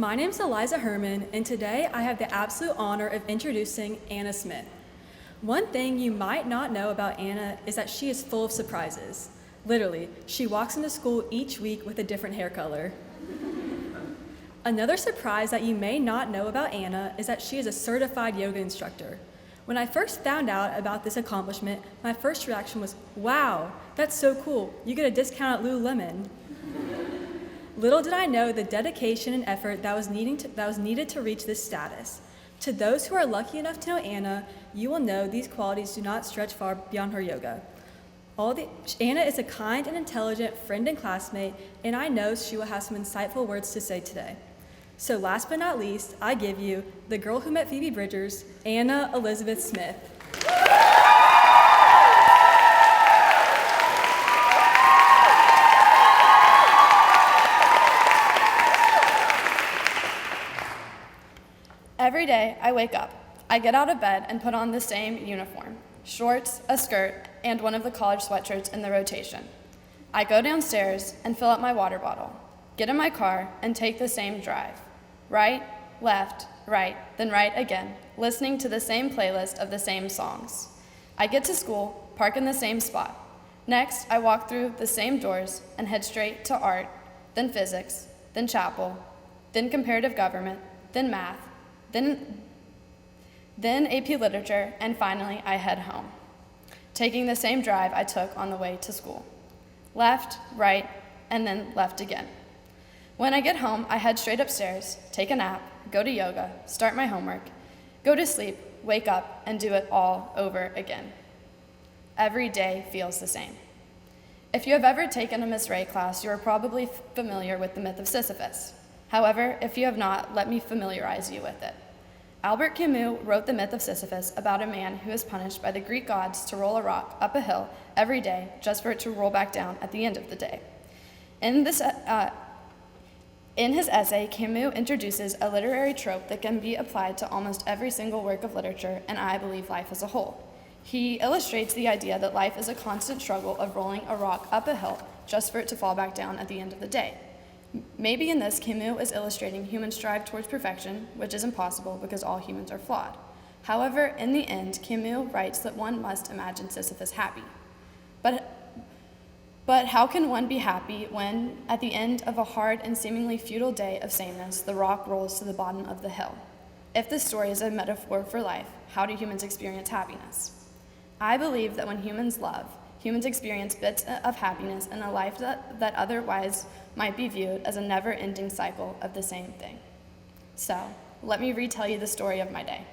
My name's Eliza Herman, and today I have the absolute honor of introducing Anna Smith. One thing you might not know about Anna is that she is full of surprises. Literally, she walks into school each week with a different hair color. Another surprise that you may not know about Anna is that she is a certified yoga instructor. When I first found out about this accomplishment, my first reaction was, wow, that's so cool. You get a discount at Lululemon. Little did I know the dedication and effort that was needed to reach this status. To those who are lucky enough to know Anna, you will know these qualities do not stretch far beyond her yoga. Anna is a kind and intelligent friend and classmate, and I know she will have some insightful words to say today. So last but not least, I give you the girl who met Phoebe Bridgers, Anna Elizabeth Smith. Every day I wake up, I get out of bed and put on the same uniform, shorts, a skirt, and one of the college sweatshirts in the rotation. I go downstairs and fill up my water bottle, get in my car, and take the same drive. Right, left, right, then right again, listening to the same playlist of the same songs. I get to school, park in the same spot. Next, I walk through the same doors and head straight to art, then physics, then chapel, then comparative government, then math, then AP Literature, and finally I head home, taking the same drive I took on the way to school. Left, right, and then left again. When I get home, I head straight upstairs, take a nap, go to yoga, start my homework, go to sleep, wake up, and do it all over again. Every day feels the same. If you have ever taken a Miss Ray class, you are probably familiar with the myth of Sisyphus. However, if you have not, let me familiarize you with it. Albert Camus wrote the myth of Sisyphus about a man who is punished by the Greek gods to roll a rock up a hill every day just for it to roll back down at the end of the day. In his essay, Camus introduces a literary trope that can be applied to almost every single work of literature, and I believe life as a whole. He illustrates the idea that life is a constant struggle of rolling a rock up a hill just for it to fall back down at the end of the day. Maybe in this, Camus is illustrating human strive towards perfection, which is impossible because all humans are flawed. However, in the end, Camus writes that one must imagine Sisyphus happy. But how can one be happy when, at the end of a hard and seemingly futile day of sameness, the rock rolls to the bottom of the hill? If this story is a metaphor for life, how do humans experience happiness? I believe that when humans love, humans experience bits of happiness in a life that otherwise might be viewed as a never-ending cycle of the same thing. So, let me retell you the story of my day.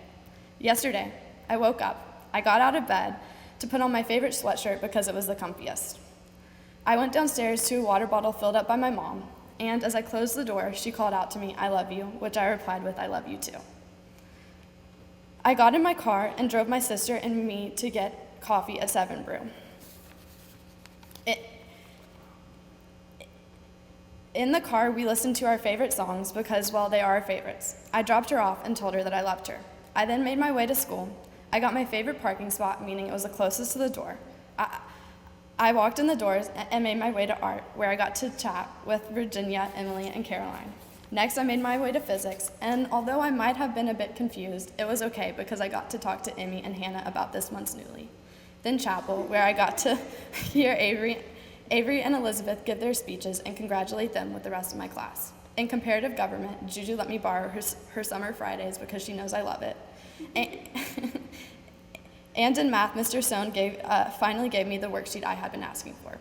Yesterday, I woke up. I got out of bed to put on my favorite sweatshirt because it was the comfiest. I went downstairs to a water bottle filled up by my mom, and as I closed the door, she called out to me, "I love you," which I replied with, "I love you too." I got in my car and drove my sister and me to get coffee at 7 Brew. In the car, we listened to our favorite songs because, well, they are our favorites. I dropped her off and told her that I loved her. I then made my way to school. I got my favorite parking spot, meaning it was the closest to the door. I walked in the doors and made my way to art, where I got to chat with Virginia, Emily, and Caroline. Next, I made my way to physics, and although I might have been a bit confused, it was okay because I got to talk to Emmy and Hannah about this month's Newly. Then chapel, where I got to hear Avery and Elizabeth give their speeches and congratulate them with the rest of my class. In comparative government, Juju let me borrow her summer Fridays because she knows I love it. And in math, Mr. Sohn finally gave me the worksheet I had been asking for.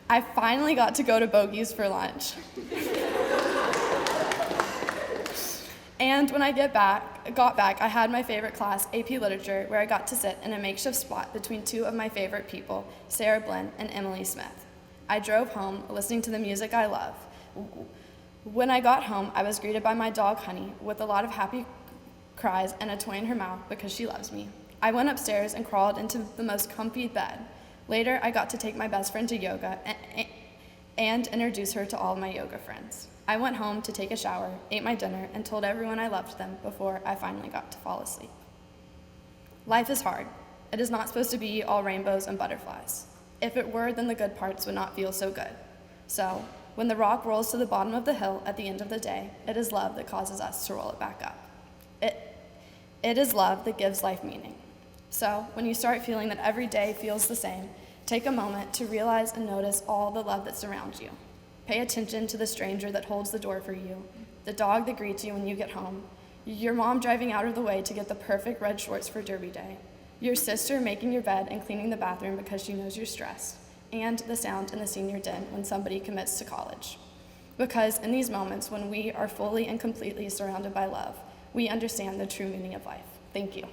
I finally got to go to Bogey's for lunch. And when I got back, I had my favorite class, AP Literature, where I got to sit in a makeshift spot between two of my favorite people, Sarah Blinn and Emily Smith. I drove home, listening to the music I love. When I got home, I was greeted by my dog, Honey, with a lot of happy cries and a toy in her mouth because she loves me. I went upstairs and crawled into the most comfy bed. Later, I got to take my best friend to yoga and introduce her to all of my yoga friends. I went home to take a shower, ate my dinner, and told everyone I loved them before I finally got to fall asleep. Life is hard. It is not supposed to be all rainbows and butterflies. If it were, then the good parts would not feel so good. So, When the rock rolls to the bottom of the hill at the end of the day, it is love that causes us to roll it back up. It is love that gives life meaning. So, when you start feeling that every day feels the same, take a moment to realize and notice all the love that surrounds you. Pay attention to the stranger that holds the door for you, the dog that greets you when you get home, your mom driving out of the way to get the perfect red shorts for Derby Day, your sister making your bed and cleaning the bathroom because she knows you're stressed, and the sound in the senior den when somebody commits to college. Because in these moments, when we are fully and completely surrounded by love, we understand the true meaning of life. Thank you.